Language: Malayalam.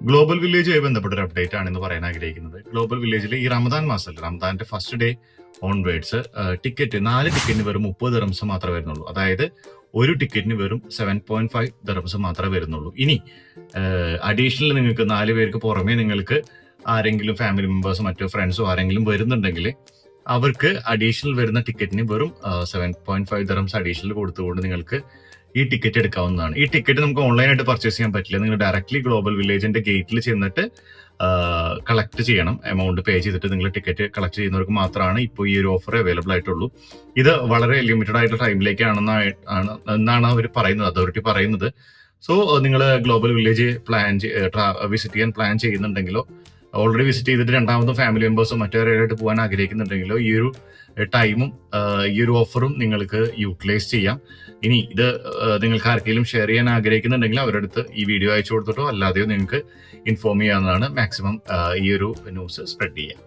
ഗ്ലോബൽ വില്ലേജുമായി ബന്ധപ്പെട്ട ഒരു അപ്ഡേറ്റ് ആണെന്ന് പറയാൻ ആഗ്രഹിക്കുന്നത്. ഗ്ലോബൽ വില്ലേജിൽ ഈ റമദാൻ മാസത്തിൽ റമദാന്റെ ഫസ്റ്റ് ഡേ ഓൺവേർഡ്സ് ടിക്കറ്റ് 4 ടിക്കറ്റിന് വെറും 30 ദിർഹംസ് മാത്രമേ വരുന്നുള്ളൂ. അതായത് ഒരു ടിക്കറ്റിന് വെറും 7.5 ദിർഹംസ് മാത്രമേ വരുന്നുള്ളൂ. ഇനി അഡീഷണൽ നിങ്ങൾക്ക് 4 പേർക്ക് പുറമെ നിങ്ങൾക്ക് ആരെങ്കിലും ഫാമിലി മെമ്പേഴ്സോ മറ്റോ ഫ്രണ്ട്സോ ആരെങ്കിലും വരുന്നുണ്ടെങ്കിൽ അവർക്ക് അഡീഷണൽ വരുന്ന ടിക്കറ്റിന് വെറും 7.5 ദിർഹംസ് അഡീഷണൽ കൊടുത്തുകൊണ്ട് നിങ്ങൾക്ക് ഈ ടിക്കറ്റ് എടുക്കാവുന്നതാണ്. ഈ ടിക്കറ്റ് നമുക്ക് ഓൺലൈനായിട്ട് പർച്ചേസ് ചെയ്യാൻ പറ്റില്ല. നിങ്ങൾ ഡയറക്ട്ലി ഗ്ലോബൽ വില്ലേജിന്റെ ഗേറ്റിൽ ചെന്നിട്ട് കളക്ട് ചെയ്യണം. എമൗണ്ട് പേ ചെയ്തിട്ട് നിങ്ങൾ ടിക്കറ്റ് കളക്ട് ചെയ്യുന്നവർക്ക് മാത്രമാണ് ഇപ്പോൾ ഈ ഒരു ഓഫർ അവൈലബിൾ ആയിട്ടുള്ളൂ. ഇത് വളരെ ലിമിറ്റഡ് ആയിട്ടുള്ള ടൈമിലേക്കാണെന്നാണ് അവർ പറയുന്നത്, അതോറിറ്റി പറയുന്നത്. സോ നിങ്ങൾ ഗ്ലോബൽ വില്ലേജ് വിസിറ്റ് ചെയ്യാൻ പ്ലാൻ ചെയ്യുന്നുണ്ടെങ്കിലോ ഓൾറെഡി വിസിറ്റ് ചെയ്തിട്ട് രണ്ടാമതും ഫാമിലി മെമ്പേഴ്സോ മറ്റൊരായിട്ട് പോകാൻ ആഗ്രഹിക്കുന്നുണ്ടെങ്കിലോ ഈ ഒരു ടൈമും ഈ ഒരു ഓഫറും നിങ്ങൾക്ക് യൂട്ടിലൈസ് ചെയ്യാം. ഇനി ഇത് നിങ്ങൾക്ക് ആർക്കെങ്കിലും ഷെയർ ചെയ്യാൻ ആഗ്രഹിക്കുന്നുണ്ടെങ്കിൽ അവരുടെ അടുത്ത് ഈ വീഡിയോ അയച്ചു കൊടുത്തിട്ടോ അല്ലാതെയോ നിങ്ങൾക്ക് ഇൻഫോം ചെയ്യാവുന്നതാണ്. മാക്സിമം ഈ ഒരു ന്യൂസ് സ്പ്രെഡ് ചെയ്യാം.